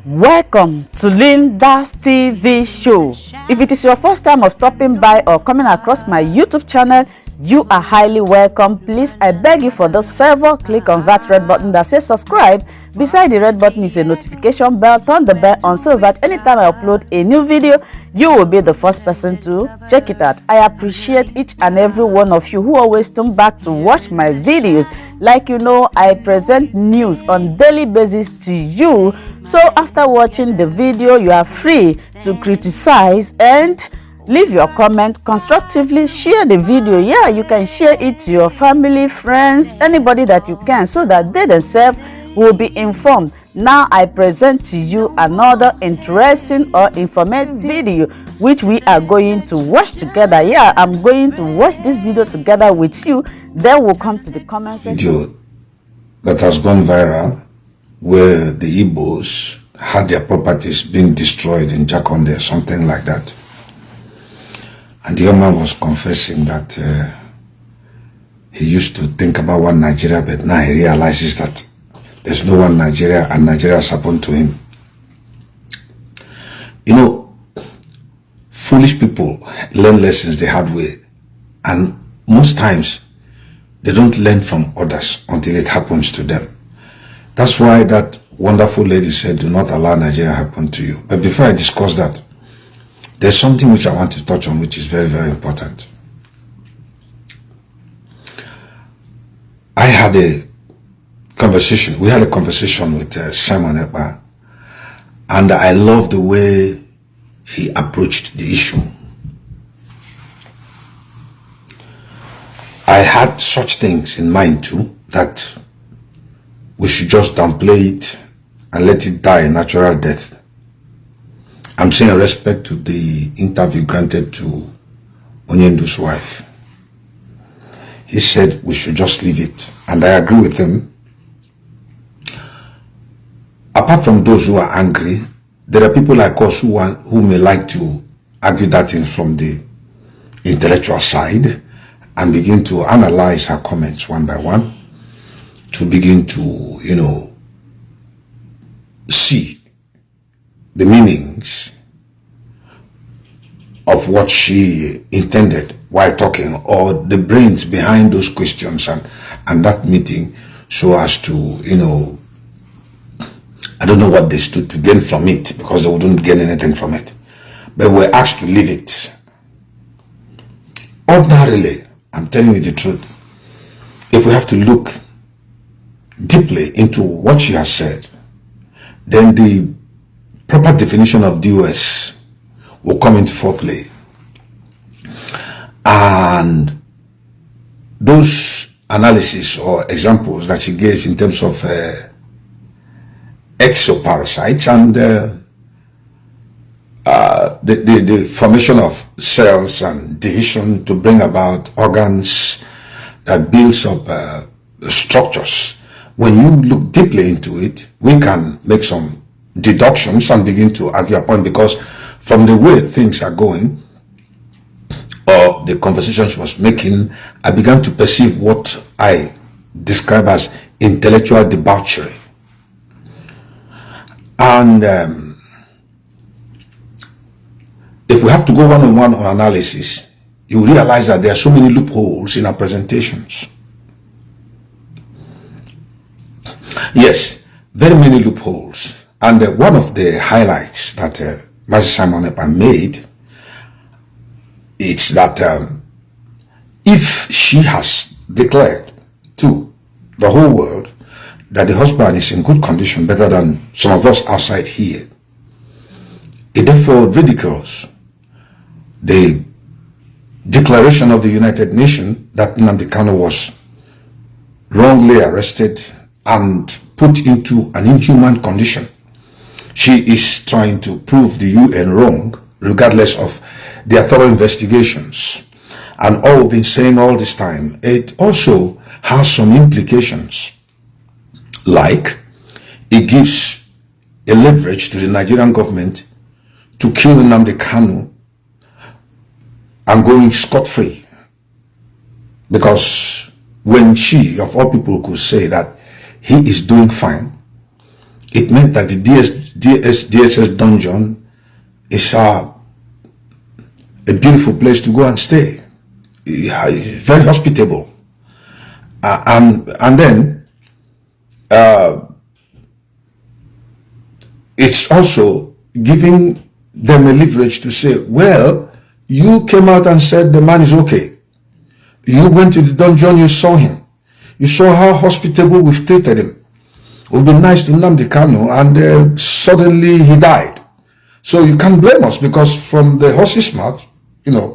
Welcome to Linda's TV show. If it is your first time of stopping by or coming across my YouTube channel, you are highly welcome. Please, I beg you for this favor, click on that red button that says subscribe. Beside the red button is a notification bell. Turn the bell on so that anytime I upload a new video, you will be the first person to check it out. I appreciate each and every one of you who always come back to watch my videos. Like you know, I present news on daily basis to you. So after watching the video, you are free to criticize and leave your comment constructively. Share the video. Yeah, you can share it to your family, friends, anybody that you can, so that they themselves will be informed. Now I present to you another interesting or informative video which we are going to watch together. Yeah, I'm going to watch this video together with you. Then we'll come to the comment section. Video that has gone viral where the Igbos had their properties being destroyed in Jakonde or something like that. And the young man was confessing that he used to think about one Nigeria, but now he realizes that there's no one Nigeria and Nigeria has happened to him. You know, foolish people learn lessons the hard way, and most times they don't learn from others until it happens to them. That's why that wonderful lady said, do not allow Nigeria happen to you. But before I discuss that, there's something which I want to touch on, which is very, very important. We had a conversation with Simon Ekpa, and I love the way he approached the issue. I had such things in mind too, that we should just downplay it and let it die a natural death. I'm saying respect to the interview granted to Onyendu's wife. He said we should just leave it, and I agree with him. Apart from those who are angry, there are people like us who may like to argue that thing from the intellectual side and begin to analyze her comments one by one, to begin to, you know, see the meanings of what she intended while talking, or the brains behind those questions and that meeting, so as to, you know, I don't know what they stood to gain from it, because they wouldn't gain anything from it, but we're asked to leave it. Ordinarily, I'm telling you the truth, if we have to look deeply into what she has said, then the proper definition of DOS will come into foreplay. And those analysis or examples that she gave in terms of exoparasites and the formation of cells and division to bring about organs that builds up structures, when you look deeply into it, we can make some deductions and begin to argue upon, because from the way things are going, or the conversations was making, I began to perceive what I describe as intellectual debauchery. And if we have to go one-on-one on analysis, you realize that there are so many loopholes in our presentations. Yes, very many loopholes. And one of the highlights that Master Simon Ekpa made is that if she has declared to the whole world that the husband is in good condition, better than some of us outside here, it therefore ridicules the declaration of the United Nations that Nnamdi Kanu was wrongly arrested and put into an inhuman condition. She is trying to prove the UN wrong, regardless of their thorough investigations. And all we've been saying all this time, it also has some implications, like it gives a leverage to the Nigerian government to kill Nnamdi Kanu and going scot-free. Because when she, of all people, could say that he is doing fine, it meant that the DSS dungeon is a beautiful place to go and stay. Very hospitable. And then it's also giving them a leverage to say, well, you came out and said the man is okay. You went to the dungeon, you saw him. You saw how hospitable we've treated him. We've been nice to Nnamdi Kanu, and suddenly he died. So you can't blame us, because from the horse's mouth,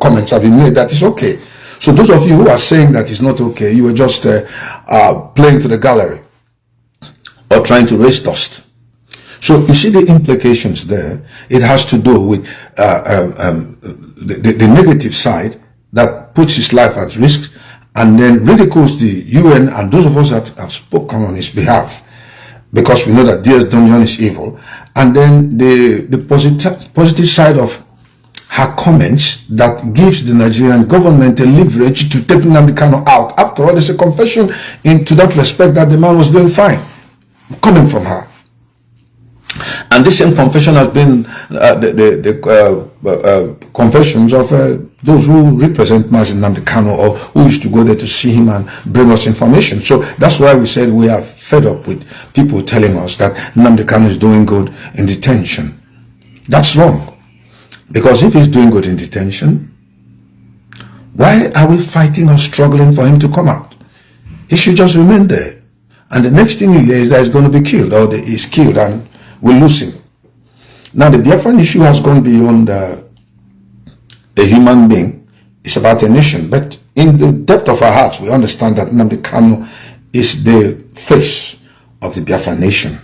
comments have been made that it's okay. So those of you who are saying that it's not okay, you were just playing to the gallery or trying to raise dust. So you see the implications there. It has to do with the negative side that puts his life at risk, and then ridicules the UN and those of us that have spoken on his behalf, because we know that DS Dungeon is evil. And then the positive side of her comments that gives the Nigerian government a leverage to take Nnamdi Kanu out. After all, there's a confession to that respect that the man was doing fine, coming from her. And this same confession has been the confessions of those who represent Mazi Nnamdi Kanu, or who used to go there to see him and bring us information. So that's why we said we are fed up with people telling us that Nnamdi Kanu is doing good in detention. That's wrong. Because if he's doing good in detention, why are we fighting or struggling for him to come out? He should just remain there. And the next thing you hear is that he's going to be killed, or he's killed and we'll lose him. Now the Biafran issue has gone beyond a human being. It's about a nation. But in the depth of our hearts, we understand that Nnamdi Kanu is the face of the Biafran nation.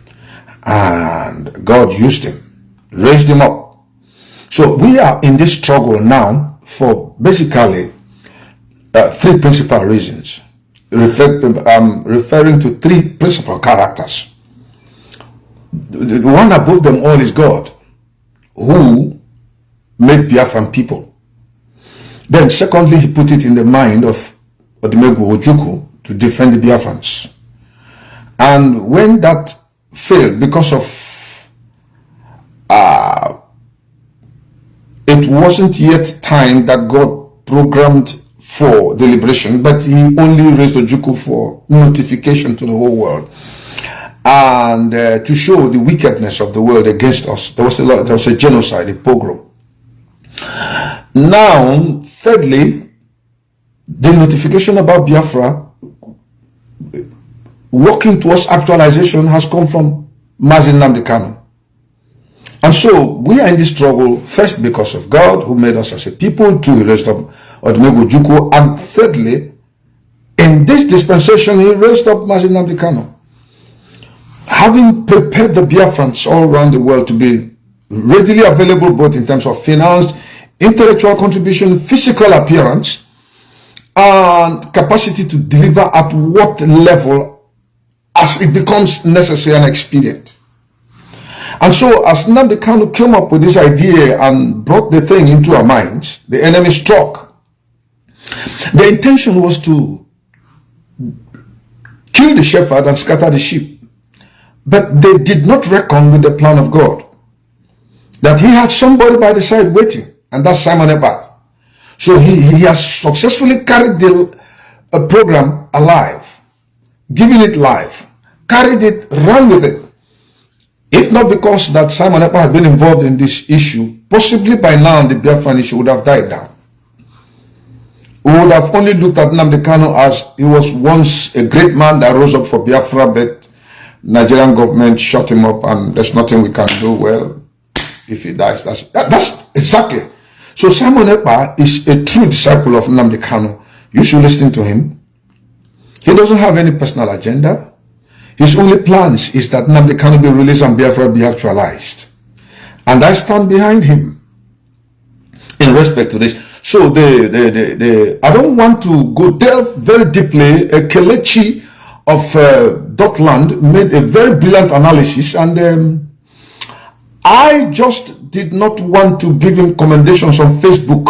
And God used him, raised him up. So we are in this struggle now for basically three principal reasons, referring to three principal characters. The one above them all is God, who made Biafran people. Then secondly, he put it in the mind of Odumegwu Ojukwu to defend the Biafrans. And when that failed, because of it wasn't yet time that God programmed for the liberation, but he only raised Ojukwu for notification to the whole world, and to show the wickedness of the world against us. There was a genocide, a pogrom. Now, thirdly, the notification about Biafra working towards actualization has come from Mazi Nnamdi Kanu. And so we are in this struggle, first because of God, who made us as a people, two, he raised up Odumegwu Ojukwu, and thirdly, in this dispensation, he raised up Mazi Nnamdi Kanu. Having prepared the Biafrans all around the world to be readily available, both in terms of finance, intellectual contribution, physical appearance, and capacity to deliver at what level as it becomes necessary and expedient. And so as Nnamdi Kanu came up with this idea and brought the thing into our minds, the enemy struck. The intention was to kill the shepherd and scatter the sheep. But they did not reckon with the plan of God, that he had somebody by the side waiting, and that's Simon Ekpa. So he has successfully carried the program alive, given it life, carried it, run with it. If not because that Simon Ekpa had been involved in this issue, possibly by now the Biafran issue would have died down. We would have only looked at Nnamdi Kanu as he was once a great man that rose up for Biafra, but Nigerian government shut him up and there's nothing we can do. Well, if he dies, that's exactly. So Simon Ekpa is a true disciple of Nnamdi Kanu. You should listen to him. He doesn't have any personal agenda. His only plans is that Nnamdi Kanu be released and Biafra be actualized. And I stand behind him in respect to this. So I don't want to go delve very deeply. Kelechi of Dotland made a very brilliant analysis, and I just did not want to give him commendations on Facebook,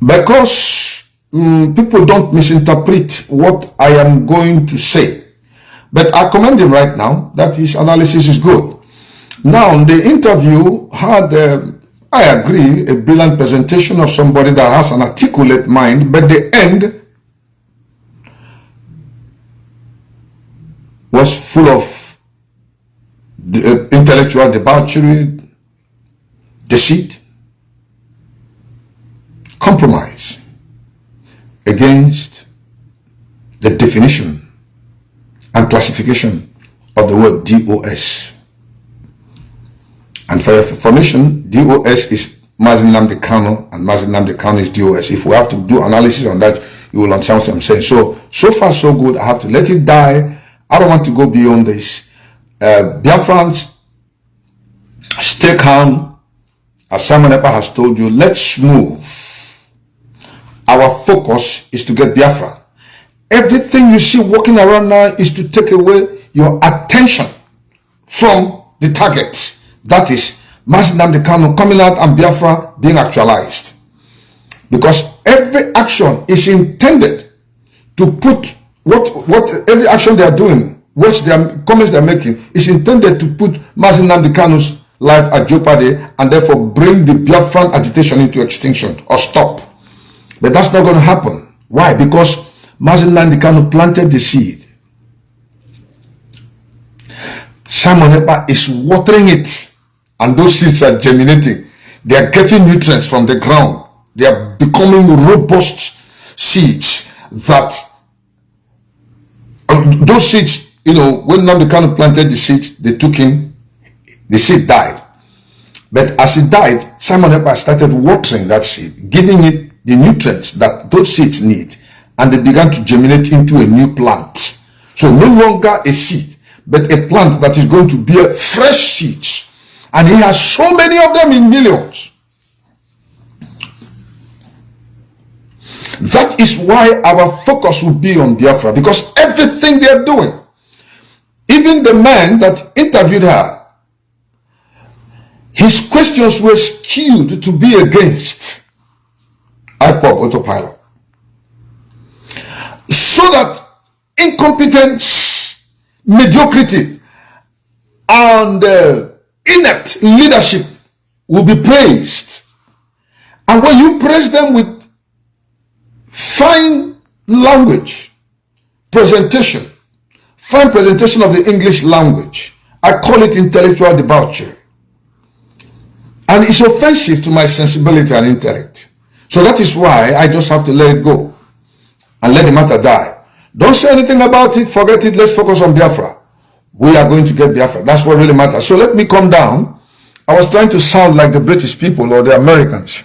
because people don't misinterpret what I am going to say. But I commend him right now that his analysis is good. Now, the interview had, I agree, a brilliant presentation of somebody that has an articulate mind, but the end was full of intellectual debauchery, deceit, compromise against the definition and classification of the word DOS. And for your information, DOS is Nnamdi Kanu, and Nnamdi Kanu is DOS. If we have to do analysis on that, you will understand what I'm saying. So far so good. I have to let it die. I don't want to go beyond this. Biafrans, stay calm. As Simon Epa has told you, let's move. Our focus is to get Biafra. Everything you see walking around now is to take away your attention from the target. That is Nnamdi Kanu coming out and Biafra being actualized. Because every action is intended to put every action they are doing, comments they are making, is intended to put Nnamdi Kanu's life at jeopardy and therefore bring the Biafran agitation into extinction or stop. But that's not going to happen. Why? Because Nnamdi Kanu planted the seed. Simon Epa is watering it. And those seeds are germinating. They are getting nutrients from the ground. They are becoming robust seeds that those seeds, when Nnamdi Kanu planted the seeds, they took in, the seed died. But as it died, Simon Epa started watering that seed, giving it the nutrients that those seeds need, and they began to germinate into a new plant. So no longer a seed, but a plant that is going to bear fresh seeds. And he has so many of them in millions. That is why our focus will be on Biafra, because everything they are doing, even the man that interviewed her, his questions were skewed to be against IPOB autopilot. So that incompetence, mediocrity, and inept leadership will be praised. And when you praise them with fine language, fine presentation of the English language, I call it intellectual debauchery. And it's offensive to my sensibility and intellect. So that is why I just have to let it go and let the matter die. Don't say anything about it, forget it, let's focus on Biafra. We are going to get Biafra. That's what really matters. So let me come down. I was trying to sound like the British people or the Americans.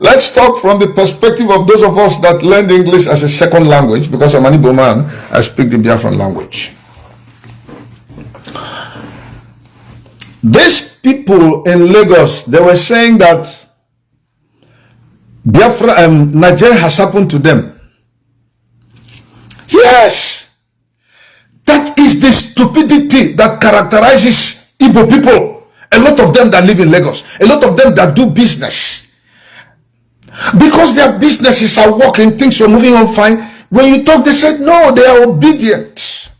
Let's talk from the perspective of those of us that learned English as a second language, because I'm an Igbo man, I speak the Biafran language. These people in Lagos, they were saying that Biafra and Nigeria has happened to them. Yes! That is the stupidity that characterizes Igbo people. A lot of them that live in Lagos, a lot of them that do business. Because their businesses are working, things are moving on fine. When you talk, they said, no, they are obedient.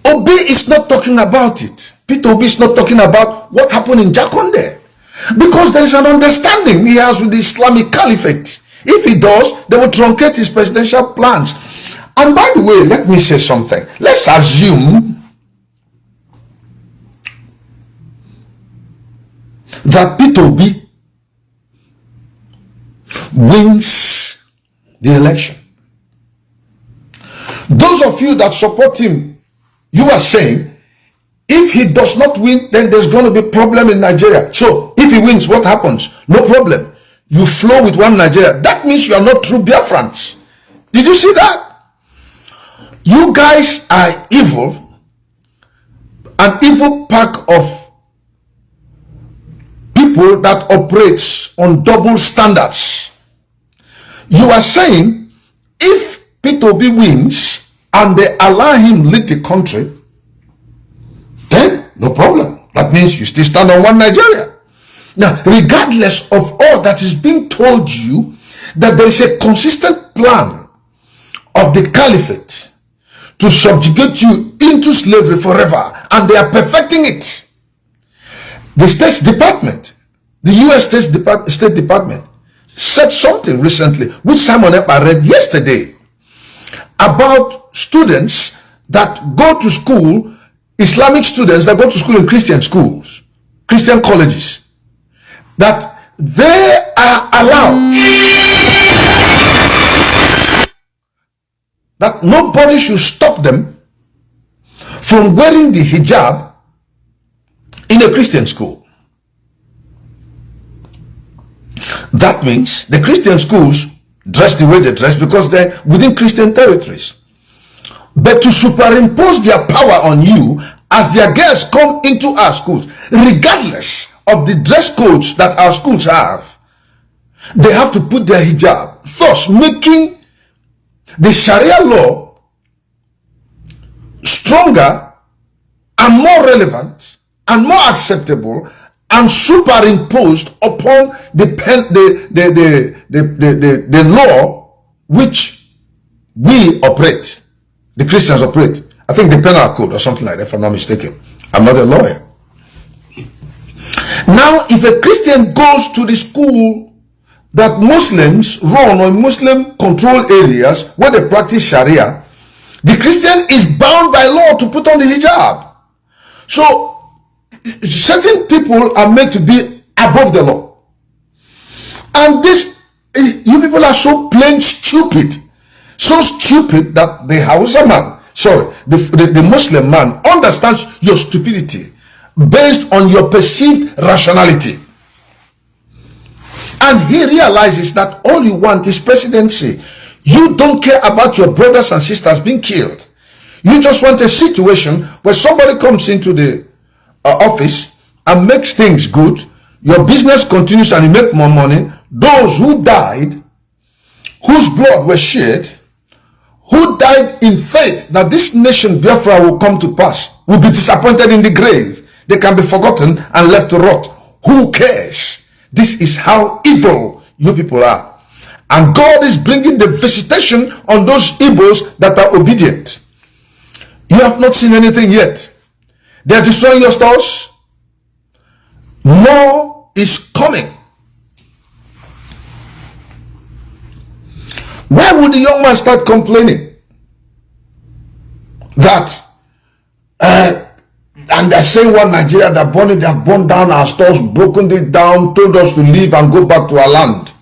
Obi is not talking about it. Peter Obi is not talking about what happened in Jakonde. Because there is an understanding he has with the Islamic Caliphate. If he does, they will truncate his presidential plans. And by the way, let me say something. Let's assume that Peter Obi wins the election. Those of you that support him, you are saying, if he does not win, then there's going to be a problem in Nigeria. So if he wins, what happens? No problem. You flow with one Nigeria. That means you are not true Biafrans. Did you see that? You guys are evil, an evil pack of people that operates on double standards. You are saying if Peter Obi wins and they allow him lead the country, then no problem. That means you still stand on one Nigeria. Now, regardless of all that is being told you, that there is a consistent plan of the caliphate to subjugate you into slavery forever, and they are perfecting it. The State Department, the U.S. State Department, said something recently, which Simon Ekpa read yesterday, about students that go to school, Islamic students that go to school in Christian schools, Christian colleges, that they are allowed, that nobody should stop them from wearing the hijab in a Christian school. That means the Christian schools dress the way they dress because they're within Christian territories. But to superimpose their power on you as their girls come into our schools, regardless of the dress codes that our schools have, they have to put their hijab, thus making the Sharia law stronger and more relevant and more acceptable and superimposed upon the law which we operate, the Christians operate. I think the penal code or something like that, if I'm not mistaken. I'm not a lawyer. Now, if a Christian goes to the school that Muslims run or Muslim controlled areas where they practice Sharia, the Christian is bound by law to put on the hijab. So, certain people are meant to be above the law. And this, you people are so plain stupid. So stupid that the Hausa man, the Muslim man understands your stupidity based on your perceived rationality. And he realizes that all you want is presidency. You don't care about your brothers and sisters being killed. You just want a situation where somebody comes into the office and makes things good. Your business continues and you make more money. Those who died, whose blood was shed, who died in faith that this nation Biafra will come to pass, will be disappointed in the grave. They can be forgotten and left to rot. Who cares? This is how evil you people are. And God is bringing the visitation on those evils that are obedient. You have not seen anything yet. They are destroying your stores. More is coming. Why would the young man start complaining that and they're saying one Nigeria that burned it, they have burned down our stores, broken it down, told us to leave and go back to our land?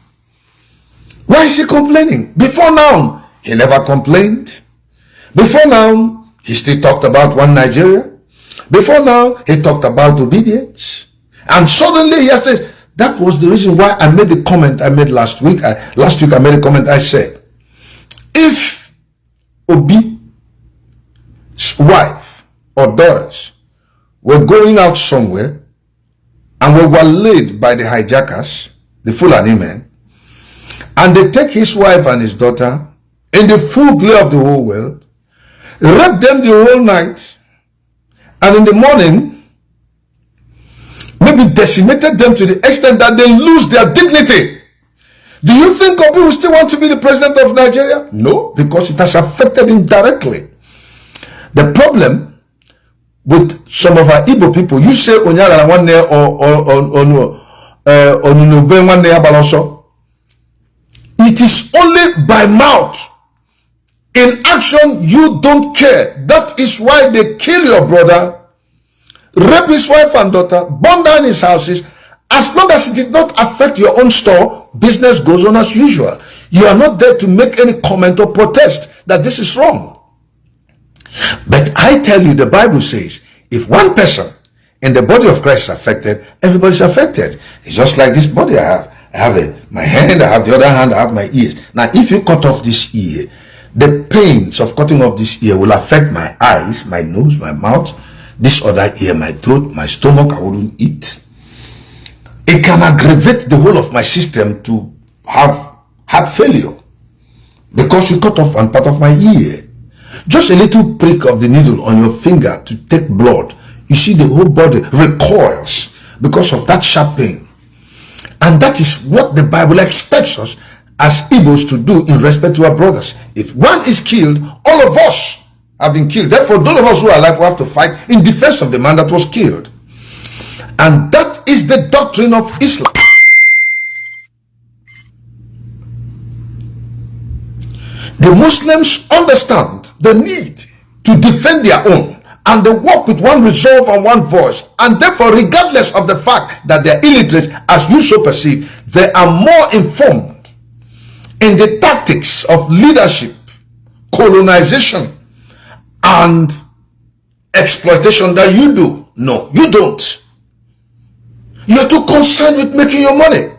Why is he complaining? Before now, he never complained. Before now, he still talked about one Nigeria. Before now, he talked about obedience. And suddenly he has said, that was the reason why I made the comment I made last week. Last week I made a comment, I said, if Obi's wife or daughters were going out somewhere and were laid by the hijackers, the Fulani men, and they take his wife and his daughter in the full glare of the whole world, rape them the whole night, and in the morning, maybe decimated them to the extent that they lose their dignity. Do you think Obi will still want to be the president of Nigeria? No, because it has affected him directly. The problem with some of our Igbo people, you say Onyagara one day or Onunube one day Abaloso. It is only by mouth. In action, you don't care. That is why they kill your brother, rape his wife and daughter, burn down his houses. As long as it did not affect your own store, business goes on as usual. You are not there to make any comment or protest that this is wrong. But I tell you, the Bible says, if one person in the body of Christ is affected, everybody's affected. It's just like this body I have. I have my hand, I have the other hand, I have my ears. Now, if you cut off this ear, the pains of cutting off this ear will affect my eyes, my nose, my mouth, this other ear, my throat, my stomach. I wouldn't eat. It can aggravate the whole of my system to have heart failure because you cut off one part of my ear. Just a little prick of the needle on your finger to take blood. You see the whole body recoils because of that sharp pain. And that is what the Bible expects us as Igbos to do in respect to our brothers. If one is killed, all of us have been killed. Therefore, those of us who are alive will have to fight in defense of the man that was killed. And that is the doctrine of Islam. The Muslims understand the need to defend their own, and they work with one resolve and one voice, and therefore, regardless of the fact that they are illiterate, as you so perceive, they are more informed in the tactics of leadership, colonization, and exploitation than you do. No, you don't. You're too concerned with making your money.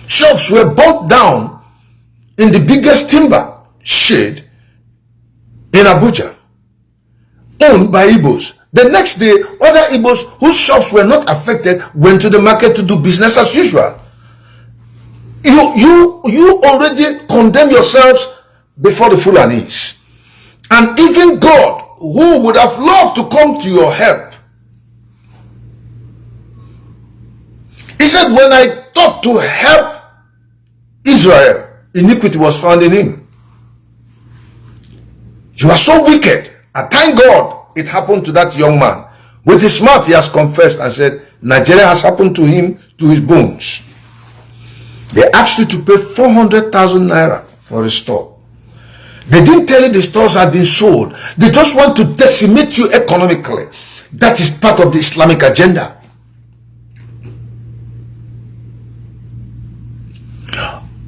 Shops were burnt down in the biggest timber shed in Abuja, owned by Igbos. The next day, other Igbos whose shops were not affected went to the market to do business as usual. You already condemn yourselves before the Fulanis. And even God, who would have loved to come to your help, he said, when I thought to help Israel, iniquity was found in him. You are so wicked. And thank God it happened to that young man. With his mouth he has confessed and said, Nigeria has happened to him, to his bones. They asked you to pay 400,000 naira for a store. They didn't tell you the stores had been sold. They just want to decimate you economically. That is part of the Islamic agenda.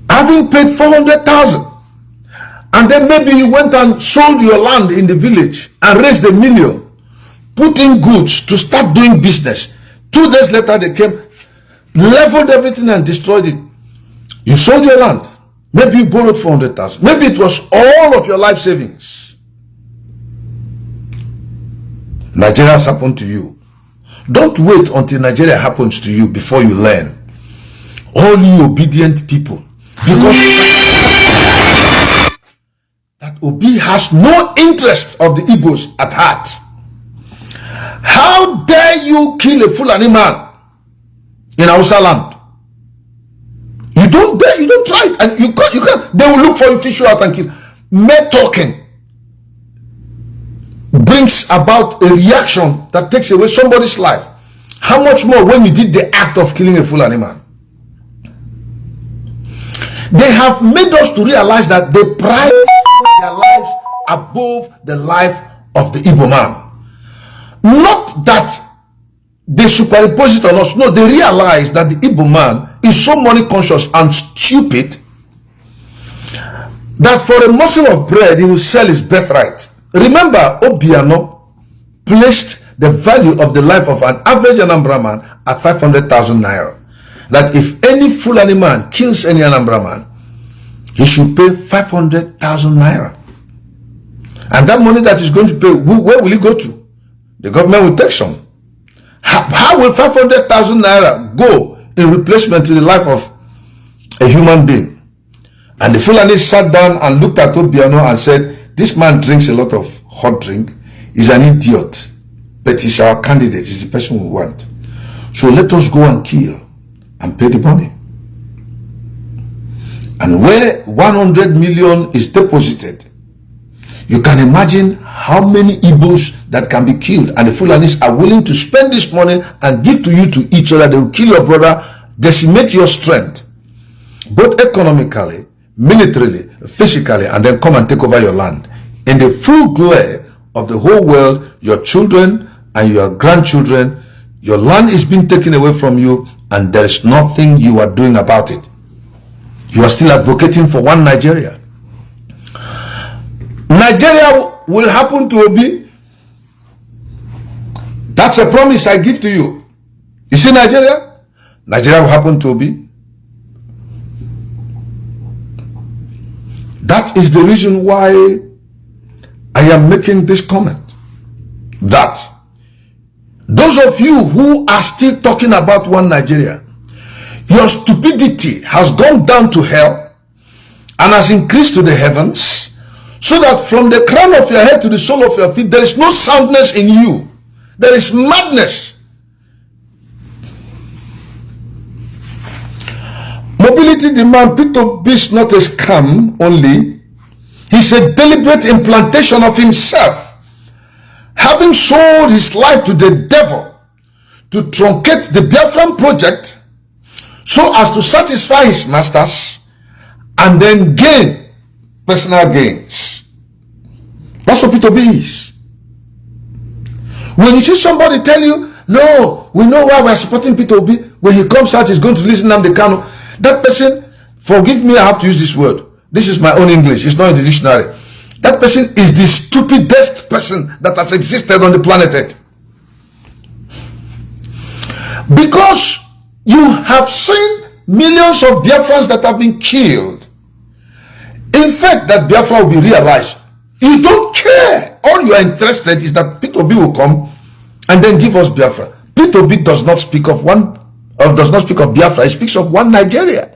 Having paid 400,000, and then maybe you went and sold your land in the village and raised $1 million, put in goods to start doing business. 2 days later they came, leveled everything and destroyed it. You sold your land. Maybe you borrowed 400,000. Maybe it was all of your life savings. Nigeria has happened to you. Don't wait until Nigeria happens to you before you learn. All you obedient people. Because that Obi has no interest of the Igbos at heart. How dare you kill a Fulani man in Hausa land? You don't dare, you don't try it, and you can't. They will look for you, fish you out and kill. Mere talking brings about a reaction that takes away somebody's life. How much more when you did the act of killing a Fulani man? They have made us to realize that they prize their lives above the life of the Igbo man. Not that they superimpose it on us. No, they realize that the Igbo man is so money conscious and stupid that for a morsel of bread he will sell his birthright. Remember, Obiano placed the value of the life of an average Anambra man at 500,000 naira. That if any Fulani man kills any Anambra man, he should pay 500,000 naira. And that money that he's going to pay, where will it go to? The government will take some. How will 500,000 naira go in replacement to the life of a human being? And the Fulani sat down and looked at Obiano and said, this man drinks a lot of hot drink. He's an idiot. But he's our candidate. He's the person we want. So let us go and kill and pay the money. And where 100 million is deposited, you can imagine how many Igbos that can be killed, and the Fulanis are willing to spend this money and give to you to each other. They will kill your brother, decimate your strength, both economically, militarily, physically, and then come and take over your land. In the full glare of the whole world, your children and your grandchildren, your land is being taken away from you, and there is nothing you are doing about it. You are still advocating for one Nigeria. Nigeria will happen to Obi. That's a promise I give to you. You see Nigeria? Nigeria will happen to Obi. That is the reason why I am making this comment. That those of you who are still talking about one Nigeria, your stupidity has gone down to hell and has increased to the heavens, so that from the crown of your head to the sole of your feet, there is no soundness in you. There is madness. Mobility demand, P2B is not a scam only. He's a deliberate implantation of himself, having sold his life to the devil to truncate the Biafran project so as to satisfy his masters and then gain personal gains. That's what P2B is. When you see somebody tell you, no, we know why we're supporting P2B, when he comes out, he's going to listen to Nnamdi Kanu. That person, forgive me, I have to use this word. This is my own English, it's not in the dictionary. That person is the stupidest person that has existed on the planet Earth. Because you have seen millions of Biafrans that have been killed. In fact, that Biafra will be realized. You don't care. All you are interested is that P2B will come and then give us Biafra. P2B does not speak of Biafra. It speaks of one Nigeria.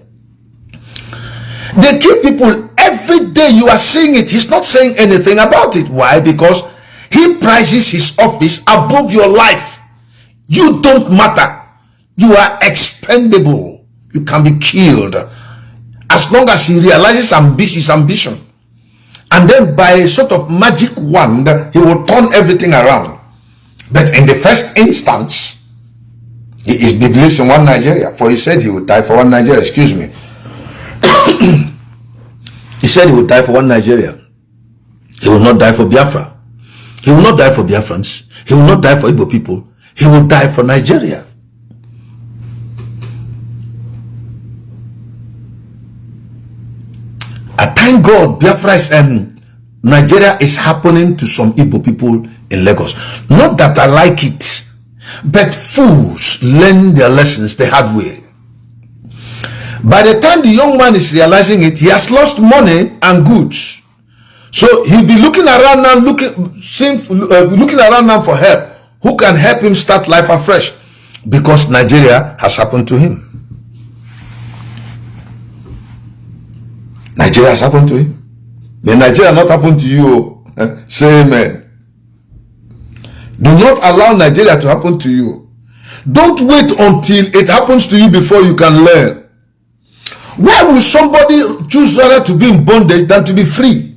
They kill people every day. You are seeing it. He's not saying anything about it. Why? Because he prizes his office above your life. You don't matter. You are expendable. You can be killed. As long as he realizes his ambition. And then by a sort of magic wand, he will turn everything around. But in the first instance, he believes in one Nigeria. For he said he would die for one Nigeria. Excuse me. He said he would die for one Nigeria. He will not die for Biafra. He will not die for Biafrans. He will not die for Igbo people. He will die for Nigeria. I thank God Biafra is Nigeria is happening to some Igbo people in Lagos. Not that I like it, but fools learn their lessons the hard way. By the time the young man is realizing it, he has lost money and goods. So he'll be looking around now, looking around now for help. Who can help him start life afresh? Because Nigeria has happened to him. Nigeria has happened to him. May Nigeria not happen to you. Say amen. Do not allow Nigeria to happen to you. Don't wait until it happens to you before you can learn. Why will somebody choose rather to be in bondage than to be free?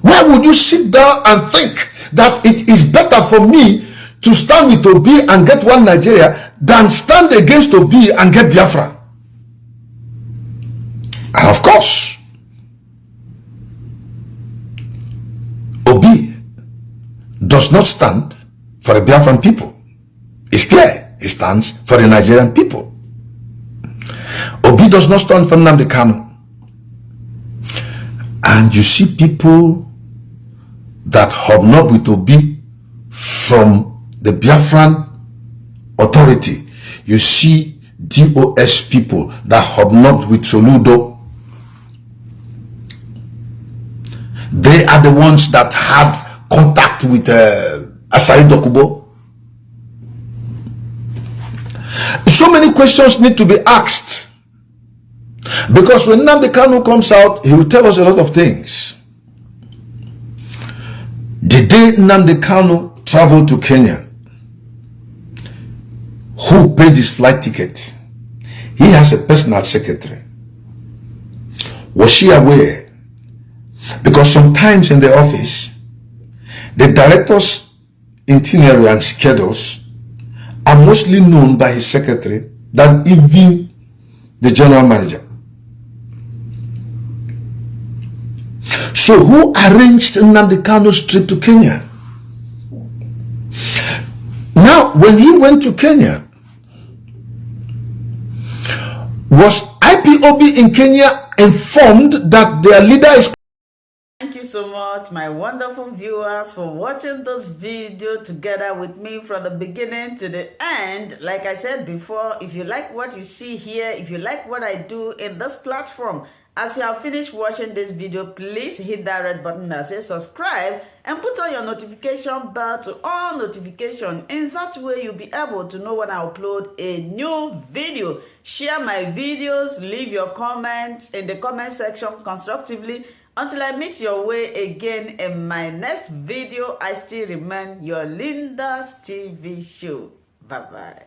Why would you sit down and think that it is better for me to stand with Obi and get one Nigeria than stand against Obi and get Biafra? And of course, Obi does not stand for the Biafran people. It's clear. He stands for the Nigerian people. Obi does not stand for Nnamdi Kanu. And you see people that hobnob with Obi from the Biafran authority. You see DOS people that hobnob with Soludo. They are the ones that had contact with Asari Dokubo. So many questions need to be asked. Because when Nnamdi Kanu comes out, he will tell us a lot of things. The day Nnamdi Kanu traveled to Kenya, who paid his flight ticket? He has a personal secretary. Was she aware? Because sometimes in the office, the director's itinerary and schedules are mostly known by his secretary than even the general manager. So who arranged Nnamdi Kanu's trip to Kenya? Now, when he went to Kenya, was IPOB in Kenya informed that their leader is... Thank you so much, my wonderful viewers, for watching this video together with me from the beginning to the end. Like I said before, if you like what you see here, if you like what I do in this platform, as you have finished watching this video, please hit that red button that says subscribe and put on your notification bell to all notification. In that way, you'll be able to know when I upload a new video. Share my videos, leave your comments in the comment section constructively. Until I meet your way again in my next video, I still remain your Linda's TV show. Bye-bye.